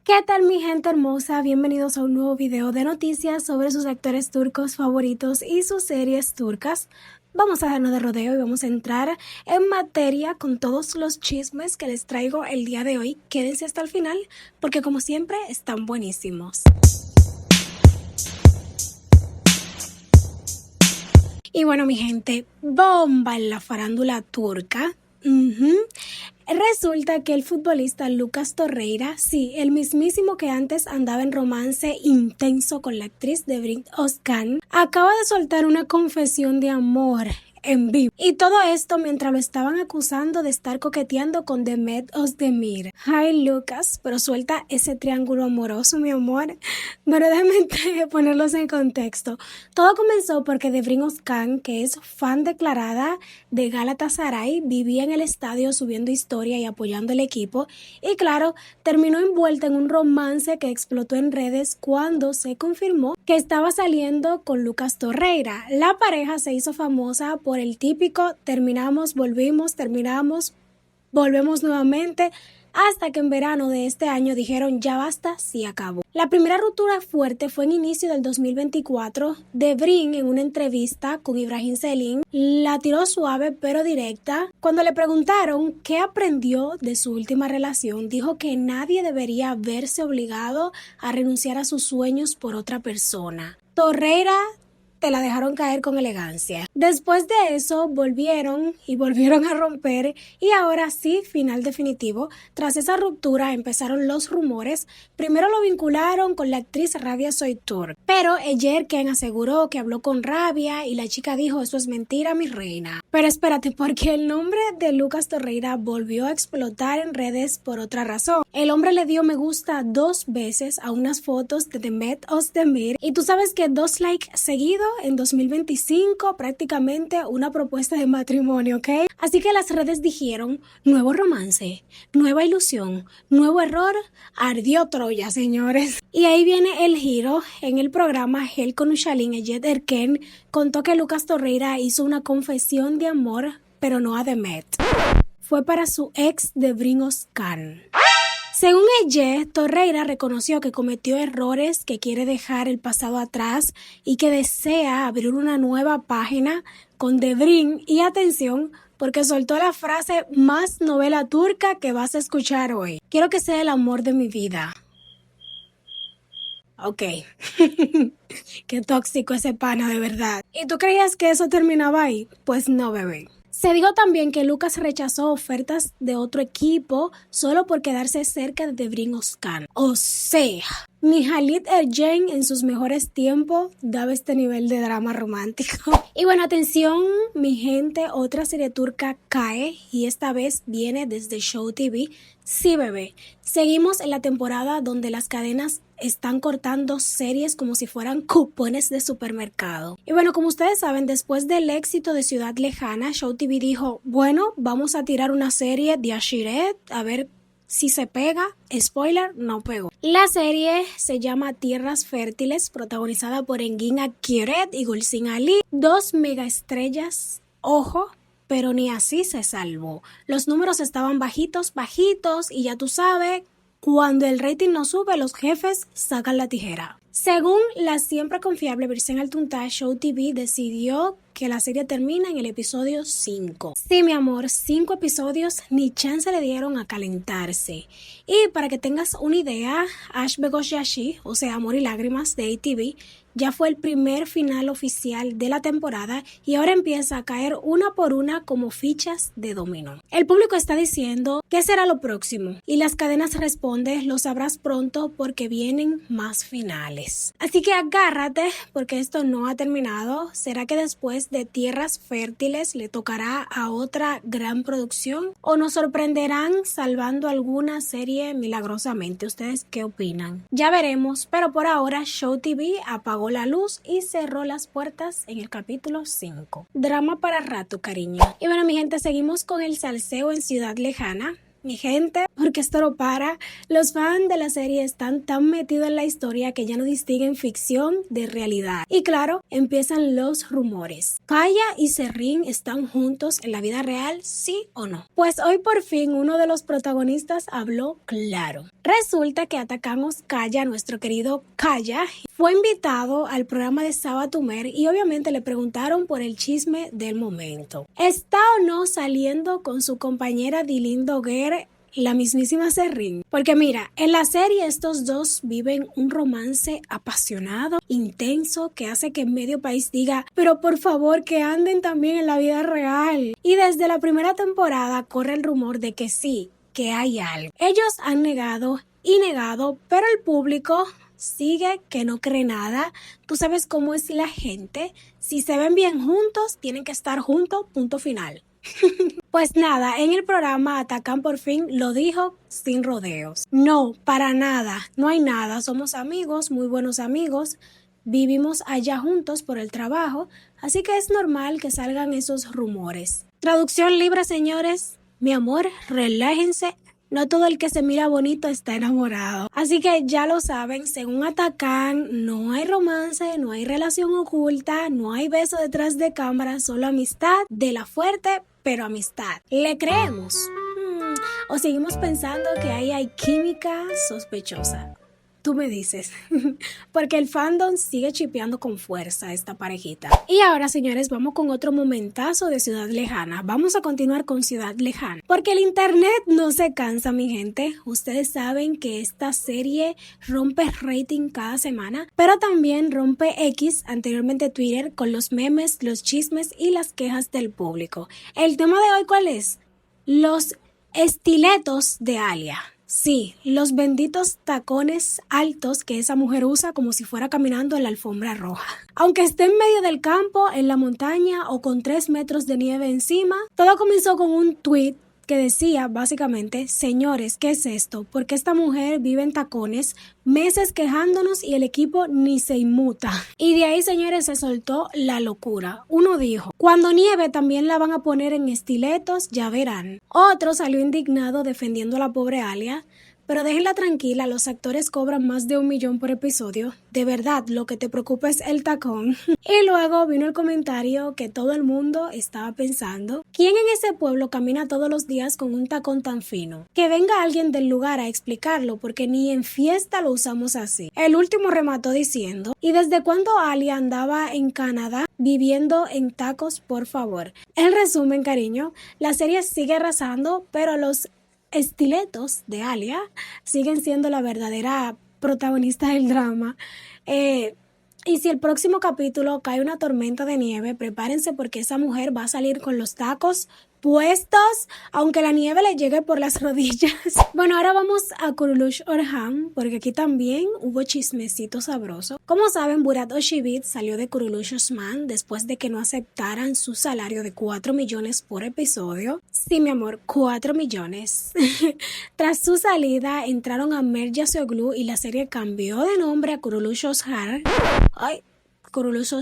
¿Qué tal mi gente hermosa? Bienvenidos a un nuevo video de noticias sobre sus actores turcos favoritos y sus series turcas. Vamos a dejarnos de rodeo y vamos a entrar en materia con todos los chismes que les traigo el día de hoy. Quédense hasta el final porque como siempre están buenísimos. Y bueno mi gente, bomba en la farándula turca. Resulta que el futbolista Lucas Torreira, sí, el mismísimo que antes andaba en romance intenso con la actriz Devrim Özkan, acaba de soltar una confesión de amor en vivo. Y todo esto mientras lo estaban acusando de estar coqueteando con Demet Özdemir. Ay, Lucas, pero suelta ese triángulo amoroso, mi amor. Pero déjame ponerlos en contexto. Todo comenzó porque Devrim Özkan, que es fan declarada de Galatasaray, vivía en el estadio subiendo historia y apoyando el equipo. Y claro, terminó envuelta en un romance que explotó en redes cuando se confirmó que estaba saliendo con Lucas Torreira. La pareja se hizo famosa por el típico terminamos, volvimos, terminamos, volvemos nuevamente, hasta que en verano de este año dijeron ya basta, sí acabó. La primera ruptura fuerte fue en inicio del 2024. Devrim, en una entrevista con Ibrahim Selin, la tiró suave pero directa. Cuando le preguntaron qué aprendió de su última relación, dijo que nadie debería verse obligado a renunciar a sus sueños por otra persona. Torreira te la dejaron caer con elegancia. Después de eso volvieron a romper y ahora sí, final definitivo. Tras esa ruptura empezaron los rumores. Primero lo vincularon con la actriz Rabia Soytur, pero Ejerken aseguró que habló con Rabia y la chica dijo eso es mentira, mi reina. Pero espérate, porque el nombre de Lucas Torreira volvió a explotar en redes por otra razón. El hombre le dio me gusta 2 veces a unas fotos de Demet Özdemir y tú sabes que 2 likes seguidos en 2025, prácticamente una propuesta de matrimonio, ¿ok? Así que las redes dijeron, nuevo romance, nueva ilusión, nuevo error, ardió Troya, señores. Y ahí viene el giro. En el programa Hel con Ushalin, Ejerken contó que Lucas Torreira hizo una confesión de amor, pero no a Demet. Fue para su ex Devrim Özkan. Según ella, Torreira reconoció que cometió errores, que quiere dejar el pasado atrás y que desea abrir una nueva página con Devrim. Y atención, porque soltó la frase más novela turca que vas a escuchar hoy. Quiero que sea el amor de mi vida. Ok. Qué tóxico ese pana, de verdad. ¿Y tú creías que eso terminaba ahí? Pues no, bebé. Se dijo también que Lucas rechazó ofertas de otro equipo solo por quedarse cerca de Devrim Özkan. O sea, ni Halit Ergenç en sus mejores tiempos daba este nivel de drama romántico. Y bueno, atención, mi gente, otra serie turca cae y esta vez viene desde Show TV. Sí, bebé. Seguimos en la temporada donde las cadenas están cortando series como si fueran cupones de supermercado. Y bueno, como ustedes saben, después del éxito de Ciudad Lejana, Show TV dijo, bueno, vamos a tirar una serie de Aşiret, a ver si se pega. Spoiler, no pegó. La serie se llama Tierras Fértiles, protagonizada por Engin Akyüret y Gülsün Ali, 2 megaestrellas, ojo, pero ni así se salvó. Los números estaban bajitos y ya tú sabes, cuando el rating no sube, los jefes sacan la tijera. Según la siempre confiable Birsen Altuntaş, Show TV decidió que la serie termina en el episodio 5. Sí, mi amor, 5 episodios, ni chance le dieron a calentarse. Y para que tengas una idea, Aşk ve Gözyaşı, o sea, Amor y Lágrimas de ATV, ya fue el primer final oficial de la temporada y ahora empieza a caer una por una como fichas de dominó. El público está diciendo ¿qué será lo próximo? Y las cadenas responden lo sabrás pronto porque vienen más finales. Así que agárrate porque esto no ha terminado. ¿Será que después de Tierras Fértiles le tocará a otra gran producción? ¿O nos sorprenderán salvando alguna serie milagrosamente? ¿Ustedes qué opinan? Ya veremos, pero por ahora Show TV apagó la luz y cerró las puertas en el capítulo 5. Drama para rato, cariño. Y bueno, mi gente, seguimos con el salseo en Ciudad Lejana. mi gente, porque esto no para. Los fans de la serie están tan metidos en la historia que ya no distinguen ficción de realidad. Y claro, empiezan los rumores. ¿Kaya y Serrín están juntos en la vida real, sí o no? Pues hoy por fin uno de los protagonistas habló claro. Resulta que atacamos Kaya, nuestro querido Kaya, fue invitado al programa de Sabatumer y obviamente le preguntaron por el chisme del momento. ¿Está o no saliendo con su compañera Dilyn Doguer, la mismísima Serrín? Porque mira, en la serie estos dos viven un romance apasionado, intenso, que hace que medio país diga, pero por favor que anden también en la vida real. Y desde la primera temporada corre el rumor de que sí, que hay algo. Ellos han negado y negado, pero el público sigue que no cree nada. Tú sabes cómo es la gente. Si se ven bien juntos, tienen que estar juntos, punto final. Pues nada, en el programa Atacan por fin lo dijo sin rodeos. No, para nada, no hay nada. Somos amigos, muy buenos amigos. Vivimos allá juntos por el trabajo, así que es normal que salgan esos rumores. Traducción libre, señores. Mi amor, relájense. No todo el que se mira bonito está enamorado. Así que ya lo saben, según Atacan, no hay romance, no hay relación oculta, no hay beso detrás de cámara, solo amistad de la fuerte, pero amistad. ¿Le creemos? ¿O seguimos pensando que ahí hay química sospechosa? Tú me dices, porque el fandom sigue chipeando con fuerza a esta parejita. Y ahora, señores, vamos con otro momentazo de Ciudad Lejana. Vamos a continuar con Ciudad Lejana, porque el internet no se cansa, mi gente. Ustedes saben que esta serie rompe rating cada semana, pero también rompe X, anteriormente Twitter, con los memes, los chismes y las quejas del público. El tema de hoy, ¿cuál es? Los estiletos de Alia. Sí, los benditos tacones altos que esa mujer usa como si fuera caminando en la alfombra roja. Aunque esté en medio del campo, en la montaña o con 3 metros de nieve encima, todo comenzó con un tweet que decía básicamente, señores, ¿qué es esto? Porque esta mujer vive en tacones, meses quejándonos y el equipo ni se inmuta. Y de ahí, señores, se soltó la locura. Uno dijo, cuando nieve también la van a poner en estiletos, ya verán. Otro salió indignado defendiendo a la pobre Alia. Pero déjenla tranquila, los actores cobran más de $1 millón por episodio. De verdad, lo que te preocupa es el tacón. Y luego vino el comentario que todo el mundo estaba pensando. ¿Quién en ese pueblo camina todos los días con un tacón tan fino? Que venga alguien del lugar a explicarlo, porque ni en fiesta lo usamos así. El último remató diciendo, ¿y desde cuándo Alia andaba en Canadá viviendo en tacos, por favor? En resumen, cariño, la serie sigue arrasando, pero los estiletos de Alia siguen siendo la verdadera protagonista del drama. Y si el próximo capítulo cae una tormenta de nieve, prepárense porque esa mujer va a salir con los tacos puestos, aunque la nieve le llegue por las rodillas. Bueno, ahora vamos a Kurulush Orhan, porque aquí también hubo chismecito sabroso. Como saben, Burak Özçivit salió de Kurulush Osman después de que no aceptaran su salario de 4 millones por episodio. Sí, mi amor, 4 millones. Tras su salida, entraron a Merya Soğlu y la serie cambió de nombre a Kurulush Özhan. Kurulush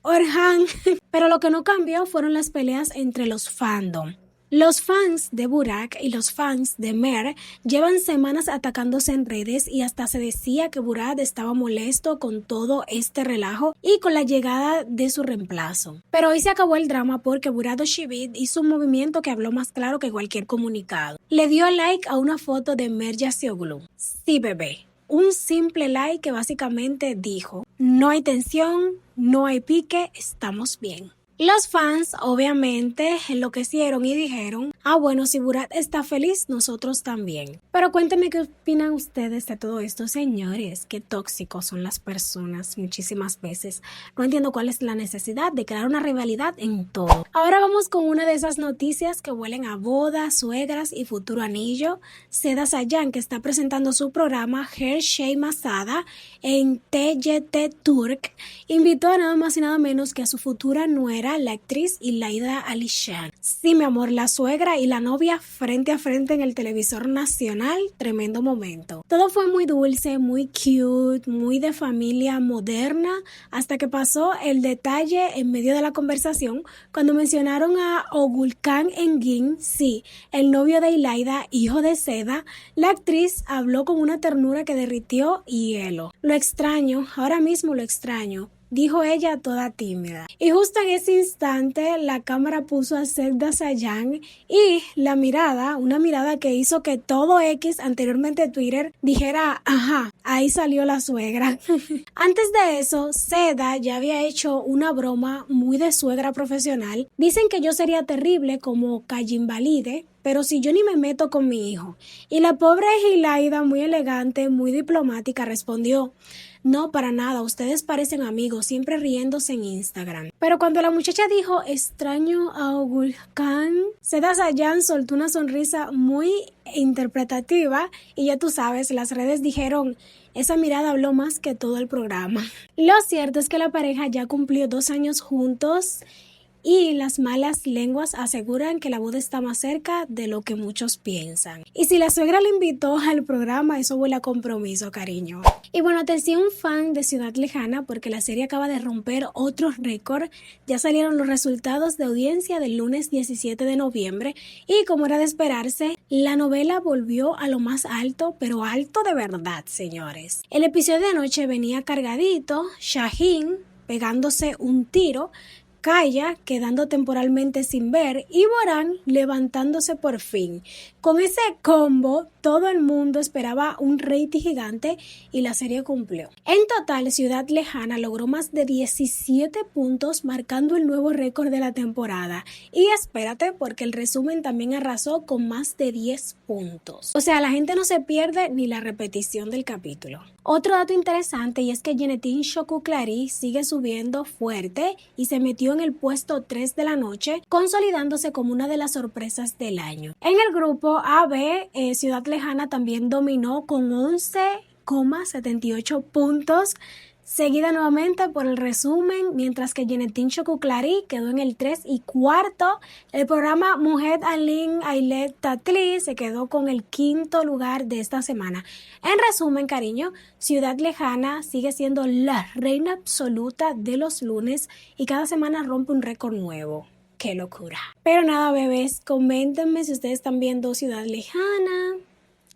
Orhan. Pero lo que no cambió fueron las peleas entre los fandom. Los fans de Burak y los fans de Mer llevan semanas atacándose en redes y hasta se decía que Burak estaba molesto con todo este relajo y con la llegada de su reemplazo. Pero hoy se acabó el drama porque Burak Özçivit hizo un movimiento que habló más claro que cualquier comunicado. Le dio like a una foto de Merya Soğlu. Sí, bebé. Un simple like que básicamente dijo, no hay tensión, no hay pique, estamos bien. Los fans obviamente enloquecieron y dijeron, bueno, si Burak está feliz, nosotros también. Pero cuéntenme qué opinan ustedes de todo esto, señores. Qué tóxicos son las personas muchísimas veces. No entiendo cuál es la necesidad de crear una rivalidad en todo. Ahora vamos con una de esas noticias que huelen a bodas, suegras y futuro anillo. Seda Sayan, que está presentando su programa Her Şey Masada en TGT Turk, invitó a nada más y nada menos que a su futura nuera, la actriz Ilayda Alişan. Sí, mi amor, la suegra cámara y la novia frente a frente en el televisor nacional. Tremendo momento. Todo fue muy dulce, muy cute, muy de familia moderna, hasta que pasó el detalle en medio de la conversación cuando mencionaron a Ogulkan Engin, sí, el novio de Ilayda, hijo de Seda. La actriz habló con una ternura que derritió hielo. Lo extraño, ahora mismo lo extraño, dijo ella toda tímida. Y justo en ese instante la cámara puso a Zelda Sayan y la mirada, una mirada que hizo que todo X, anteriormente Twitter, dijera, ajá, ahí salió la suegra. Antes de eso, Seda ya había hecho una broma muy de suegra profesional. Dicen que yo sería terrible como Kajimbalide, pero si yo ni me meto con mi hijo. Y la pobre Ilayda, muy elegante, muy diplomática, respondió, no, para nada, ustedes parecen amigos, siempre riéndose en Instagram. Pero cuando la muchacha dijo, extraño a Ogulkan, Seda Sayan soltó una sonrisa muy interpretativa y ya tú sabes, las redes dijeron, esa mirada habló más que todo el programa. Lo cierto es que la pareja ya cumplió 2 años juntos y las malas lenguas aseguran que la boda está más cerca de lo que muchos piensan. Y si la suegra le invitó al programa, eso huele a compromiso, cariño. Y bueno, atención fan de Ciudad Lejana, porque la serie acaba de romper otro récord. Ya salieron los resultados de audiencia del lunes 17 de noviembre y como era de esperarse, la novela volvió a lo más alto, pero alto de verdad, señores. El episodio de anoche venía cargadito, Shaheen pegándose un tiro, Kaya quedando temporalmente sin ver y Boran levantándose por fin. Con ese combo, todo el mundo esperaba un rating gigante y la serie cumplió. En total, Ciudad Lejana logró más de 17 puntos, marcando el nuevo récord de la temporada. Y espérate, porque el resumen también arrasó con más de 10 puntos. O sea, la gente no se pierde ni la repetición del capítulo. Otro dato interesante y es que Genetin Shokuklari sigue subiendo fuerte y se metió en el puesto 3 de la noche, consolidándose como una de las sorpresas del año. En el grupo AB, Ciudad Lejana también dominó con 11,78 puntos, seguida nuevamente por el resumen, mientras que Genetin Shokuklari quedó en el 3 y cuarto. El programa Mujer Alin Ailet Tatli se quedó con el 5º lugar de esta semana. En resumen, cariño, Ciudad Lejana sigue siendo la reina absoluta de los lunes y cada semana rompe un récord nuevo. ¡Qué locura! Pero nada, bebés, coméntenme si ustedes están viendo Ciudad Lejana,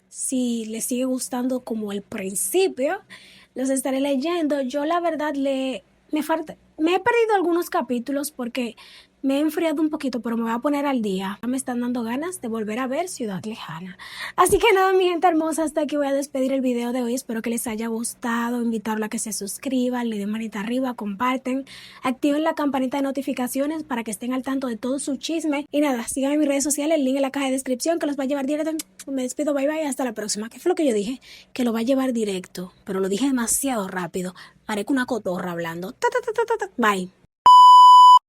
si les sigue gustando como el principio. Los estaré leyendo. Yo la verdad me he perdido algunos capítulos porque me he enfriado un poquito, pero me voy a poner al día. Me están dando ganas de volver a ver Ciudad Lejana. Así que nada, mi gente hermosa, hasta aquí voy a despedir el video de hoy. Espero que les haya gustado. Invitarlos a que se suscriban, le den manita arriba, comparten, activen la campanita de notificaciones para que estén al tanto de todo su chisme. Y nada, síganme en mis redes sociales, el link en la caja de descripción que los va a llevar directo. Me despido, bye bye, hasta la próxima. ¿Qué fue lo que yo dije? Que lo va a llevar directo, pero lo dije demasiado rápido. Parezco una cotorra hablando. Bye.